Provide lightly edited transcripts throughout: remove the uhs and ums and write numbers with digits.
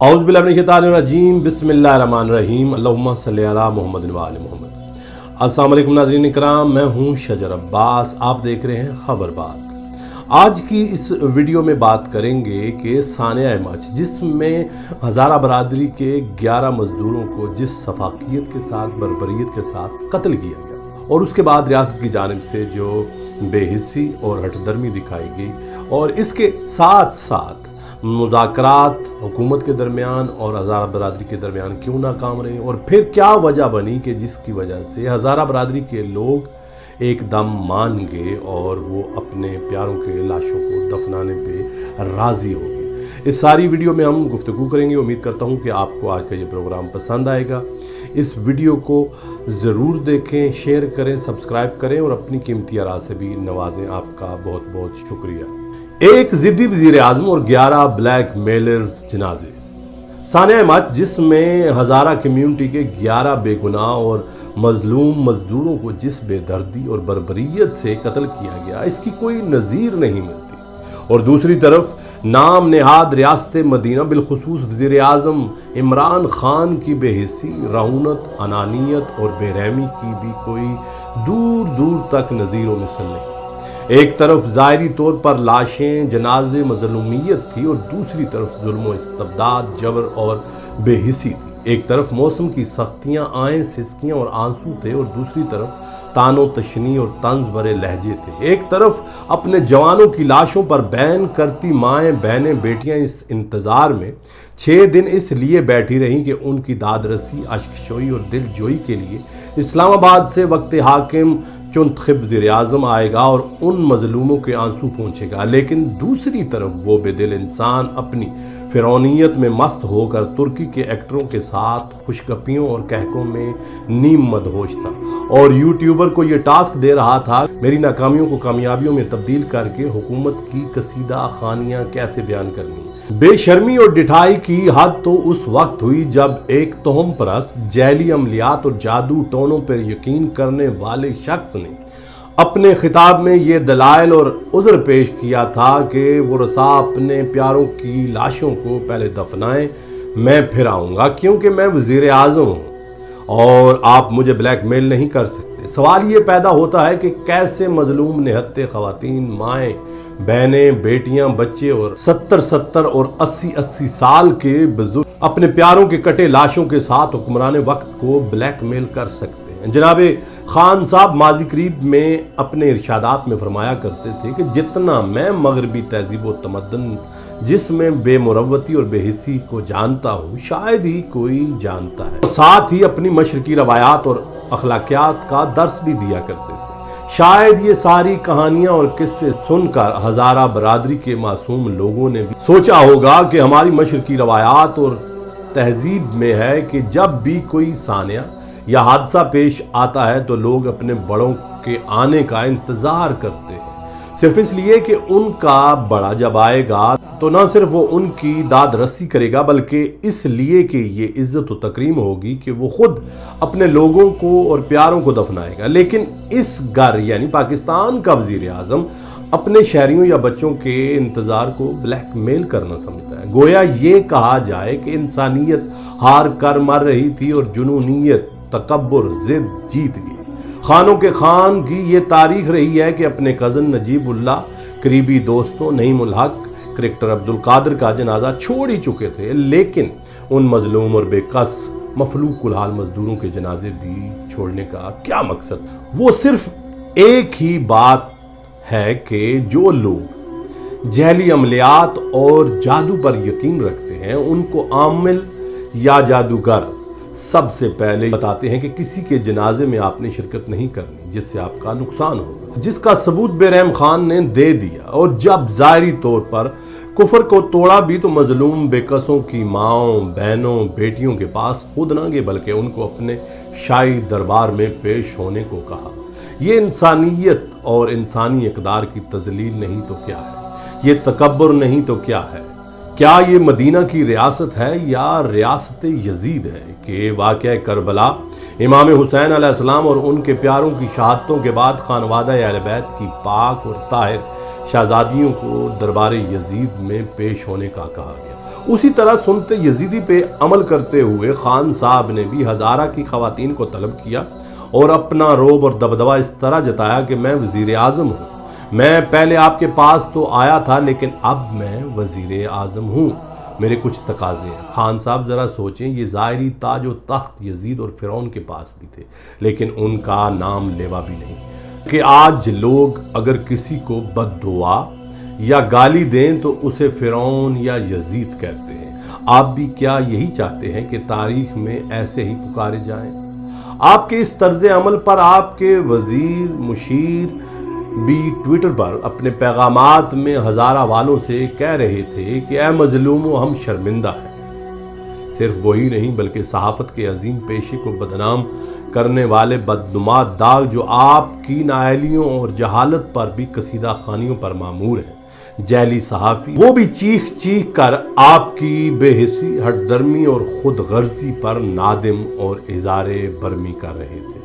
औज़ु बिल्लाहि मिनश्शैतानिर्रजीम बिस्मिल्लाहिर्रहमानिर्रहीम अल्लाहुम्मा सल्लि अला मुहम्मद व आले मुहम्मद। अस्सलाम वालेकुम नाज़रीन इकराम, मैं हूँ शजर अब्बास, आप देख रहे हैं खबर बात। आज की इस वीडियो में बात करेंगे कि सानिया-ए-मच, जिसमें हज़ारा बरादरी के 11 मज़दूरों को जिस सफाकियत के साथ, बर्बरियत के साथ कत्ल किया गया और उसके बाद रियासत की जानिब से जो बेहिस्सी और हठधर्मी दिखाई गई, और इसके साथ साथ मुज़ाकरात हुकूमत के दरमियान और हज़ारा बरादरी के दरमियान क्यों नाकाम रहे, और फिर क्या वजह बनी कि जिसकी वजह से हज़ारा बरादरी के लोग एकदम मान गए और वो अपने प्यारों के लाशों को दफनाने पे राज़ी हो गए। इस सारी वीडियो में हम गुफ्तगू करेंगे। उम्मीद करता हूँ कि आपको आज का ये प्रोग्राम पसंद आएगा। इस वीडियो को ज़रूर देखें, शेयर करें, सब्सक्राइब करें और अपनी कीमती आरा से भी नवाजें। आपका बहुत बहुत शुक्रिया। एक ज़िद्दी वज़ीर आज़म और 11 ब्लैक मेलर्स जनाजे। सानिया-ए-मच, जिसमें हज़ारा कम्यूनिटी के 11 बेगुनाह और मजलूम मजदूरों को जिस बेदर्दी और बर्बरियत से कत्ल किया गया, इसकी कोई नज़ीर नहीं मिलती। और दूसरी तरफ नाम नेहाद रियासत मदीना बिलखुसूस वज़ीर आज़म इमरान खान की बेहिस्सी, रऊनत, अनानियत और बेरहमी की भी कोई दूर दूर तक नज़ीर व मिसल नहीं। एक तरफ ज़ाहिरी तौर पर लाशें, जनाजे, मज़लूमियत थी और दूसरी तरफ जुल्म व इस्तबदाद, जबर और बेहिस्सी थी। एक तरफ मौसम की सख्तियाँ, आएँ, सिसकियाँ और आंसू थे और दूसरी तरफ तानो तशनी और तंज भरे लहजे थे। एक तरफ अपने जवानों की लाशों पर बैन करती माएँ, बहनें, बेटियाँ इस इंतज़ार में 6 दिन इसलिए बैठी रहीं कि उनकी दादरसी, अश्कशोई और दिलजोई के लिए इस्लामाबाद से वक्त हाकिम चुनखिब वज़ीर आज़म आएगा और उन मजलूमों के आंसू पहुँचेगा। लेकिन दूसरी तरफ वो बेदिल इंसान अपनी फिरौनियत में मस्त होकर तुर्की के एक्टरों के साथ खुशगपियों और कहकों में नीम मदहोश था और यूट्यूबर को ये टास्क दे रहा था मेरी नाकामियों को कामयाबियों में तब्दील करके हुकूमत की कसीदा खानियाँ कैसे बयान करनी। बेशर्मी और डिठाई की हद तो उस वक्त हुई जब एक तोहम परस्त, जैली अमलियात और जादू टोनों पर यकीन करने वाले शख्स ने अपने खिताब में ये दलाइल और उज़्र पेश किया था कि वो रसा अपने प्यारों की लाशों को पहले दफनाएं, मैं फिर आऊँगा क्योंकि मैं वज़ीर आज़म हूँ और आप मुझे ब्लैकमेल नहीं कर सकते। सवाल ये पैदा होता है कि कैसे मजलूम निहत्ते ख़वातीन, माएँ, बहनें, बेटियां, बच्चे और 70 और 80 साल के बुजुर्ग अपने प्यारों के कटे लाशों के साथ हुक्मरान वक्त को ब्लैकमेल कर सकते हैं। जनाबे खान साहब माजी करीब में अपने इरशादात में फरमाया करते थे कि जितना मैं मगरबी तहजीब व तमद्दन जिसमें बेमुरवती और बेहिस्सी को जानता हूँ, शायद ही कोई जानता है। साथ ही अपनी मशरकी रवायात और अखलाकियात का दर्स भी दिया करते थे। शायद ये सारी कहानियां और किस्से सुनकर हज़ारा बरादरी के मासूम लोगों ने भी सोचा होगा कि हमारी मशरकी रवायात और तहजीब में है कि जब भी कोई सानिया या हादसा पेश आता है तो लोग अपने बड़ों के आने का इंतज़ार करते हैं, सिर्फ इसलिए कि उनका बड़ा जब आएगा तो न सिर्फ वो उनकी दाद रस्सी करेगा बल्कि इसलिए कि ये इज्जत व तकरीम होगी कि वो खुद अपने लोगों को और प्यारों को दफनाएगा। लेकिन इस घर यानी पाकिस्तान का वज़ीर आज़म अपने शहरियों या बच्चों के इंतज़ार को ब्लैकमेल करना समझता है। गोया ये कहा जाए कि इंसानियत हार कर मर रही थी और जुनूनियत, तकब्बुर, जिद जीत गई। खानों के खान की ये तारीख रही है कि अपने कज़न नजीबुल्लाह, करीबी दोस्तों नईमुल हक, क्रिकेटर अब्दुल कादिर का जनाजा छोड़ ही चुके थे, लेकिन उन मजलूम और बेकस मफलूक कुलहाल मजदूरों के जनाजे भी छोड़ने का क्या मकसद? वो सिर्फ एक ही बात है कि जो लोग जहली अमलियात और जादू पर यकीन रखते हैं उनको आमिल या जादूगर सबसे पहले बताते हैं कि किसी के जनाजे में आपने शिरकत नहीं करनी जिससे आपका नुकसान होगा, जिसका सबूत बेरहम खान ने दे दिया। और जब ज़ाहिरी तौर पर कुफर को तोड़ा भी तो मजलूम बेकसों की माओं, बहनों, बेटियों के पास खुद ना गए बल्कि उनको अपने शाही दरबार में पेश होने को कहा। ये इंसानियत और इंसानी इक़दार की तज़लील नहीं तो क्या है? ये तकब्बुर नहीं तो क्या है? क्या ये मदीना की रियासत है या रियासत यजीद है कि वाक़या करबला इमाम हुसैन अलैहिस्सलाम और उनके प्यारों की शहादतों के बाद खानवादा अहले बैत की पाक और ताहिर शहजादियों को दरबार यजीद में पेश होने का कहा गया اسی طرح سنتے یزیدی پہ عمل کرتے ہوئے خان صاحب نے بھی ہزارہ کی خواتین کو طلب کیا اور اپنا روب اور دبدبہ اس طرح جتایا کہ میں وزیر اعظم ہوں، میں پہلے آپ کے پاس تو آیا تھا لیکن اب میں وزیر اعظم ہوں، میرے کچھ تقاضے ہیں۔ خان صاحب ذرا سوچیں، یہ ظاہری تاج و تخت یزید اور فرعون کے پاس بھی تھے لیکن ان کا نام لیوا بھی نہیں، کہ آج لوگ اگر کسی کو بد دعا یا گالی دیں تو اسے فرعون یا یزید کہتے ہیں۔ آپ بھی کیا یہی چاہتے ہیں کہ تاریخ میں ایسے ہی پکارے جائیں؟ آپ کے اس طرز عمل پر آپ کے وزیر مشیر بھی ٹویٹر پر اپنے پیغامات میں ہزارہ والوں سے کہہ رہے تھے کہ اے مظلومو، ہم شرمندہ ہیں۔ صرف وہی نہیں بلکہ صحافت کے عظیم پیشے کو بدنام کرنے والے بدنما داغ جو آپ کی نااہلیوں اور جہالت پر بھی قصیدہ خوانیوں پر معمور ہیں، جعلی صحافی، وہ بھی چیخ چیخ کر آپ کی بے حسی، ہٹ درمی اور خود غرضی پر نادم اور اظہار برمی کر رہے تھے،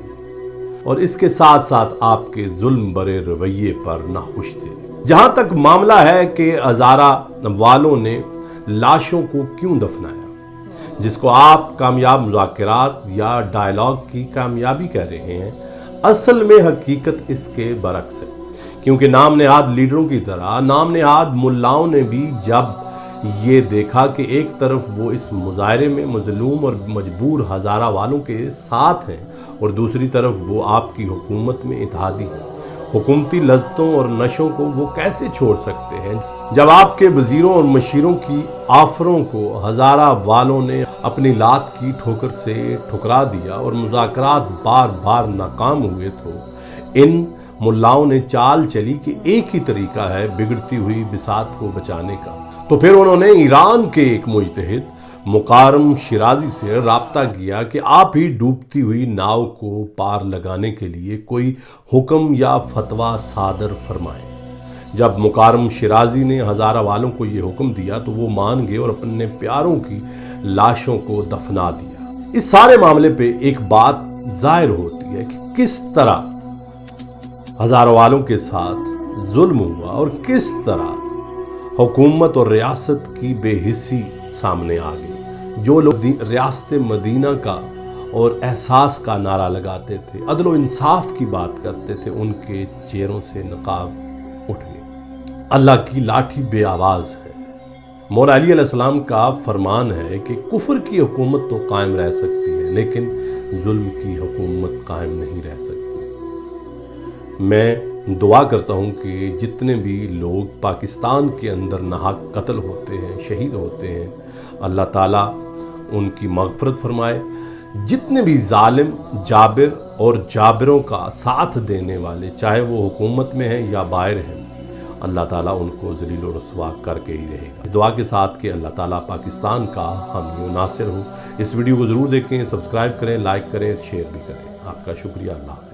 اور اس کے ساتھ ساتھ آپ کے ظلم برے رویے پر ناخوش تھے۔ جہاں تک معاملہ ہے کہ ہزارہ والوں نے لاشوں کو کیوں دفنایا، جس کو آپ کامیاب مذاکرات یا ڈائیلاگ کی کامیابی کہہ رہے ہیں، اصل میں حقیقت اس کے برعکس ہے، کیونکہ نام نہاد لیڈروں کی طرح نام نہاد ملاؤں نے بھی جب یہ دیکھا کہ ایک طرف وہ اس مظاہرے میں مظلوم اور مجبور ہزارہ والوں کے ساتھ ہیں اور دوسری طرف وہ آپ کی حکومت میں اتحادی ہیں، حکومتی لذتوں اور نشوں کو وہ کیسے چھوڑ سکتے ہیں جب آپ کے وزیروں اور مشیروں کی آفروں کو ہزارہ والوں نے اپنی لات کی ٹھوکر سے ٹھکرا دیا اور مذاکرات بار بار ناکام ہوئے تو ان ملاؤں نے چال چلی کہ ایک ہی طریقہ ہے بگڑتی ہوئی بساط کو بچانے کا، تو پھر انہوں نے ایران کے ایک مجتہد مکارم شیرازی سے رابطہ کیا کہ آپ ہی ڈوبتی ہوئی ناؤ کو پار لگانے کے لیے کوئی حکم یا فتویٰ صادر فرمائیں۔ جب مکارم شیرازی نے ہزارہ والوں کو یہ حکم دیا تو وہ مان گئے اور اپنے پیاروں کی لاشوں کو دفنا دیا۔ اس سارے معاملے پہ ایک بات ظاہر ہوتی ہے کہ کس طرح ہزارہ والوں کے ساتھ ظلم ہوا اور کس طرح حکومت اور ریاست کی بے حسی سامنے آ گئی۔ جو لوگ ریاست مدینہ کا اور احساس کا نعرہ لگاتے تھے، عدل و انصاف کی بات کرتے تھے، ان کے چہروں سے نقاب اٹھ گئے۔ اللہ کی لاٹھی بے آواز ہے۔ مولا علی علیہ السلام کا فرمان ہے کہ کفر کی حکومت تو قائم رہ سکتی ہے لیکن ظلم کی حکومت قائم نہیں رہ سکتی۔ میں دعا کرتا ہوں کہ جتنے بھی لوگ پاکستان کے اندر ناحق قتل ہوتے ہیں، شہید ہوتے ہیں، اللہ تعالیٰ ان کی مغفرت فرمائے۔ جتنے بھی ظالم جابر اور جابروں کا ساتھ دینے والے، چاہے وہ حکومت میں ہیں یا باہر ہیں، اللہ تعالیٰ ان کو ذلیل و رسوا کر کے ہی رہے گا۔ دعا کے ساتھ کہ اللہ تعالیٰ پاکستان کا حامی و ناصر ہو۔ اس ویڈیو کو ضرور دیکھیں، سبسکرائب کریں، لائک کریں، شیئر بھی کریں۔ آپ کا شکریہ۔ اللہ حافظ۔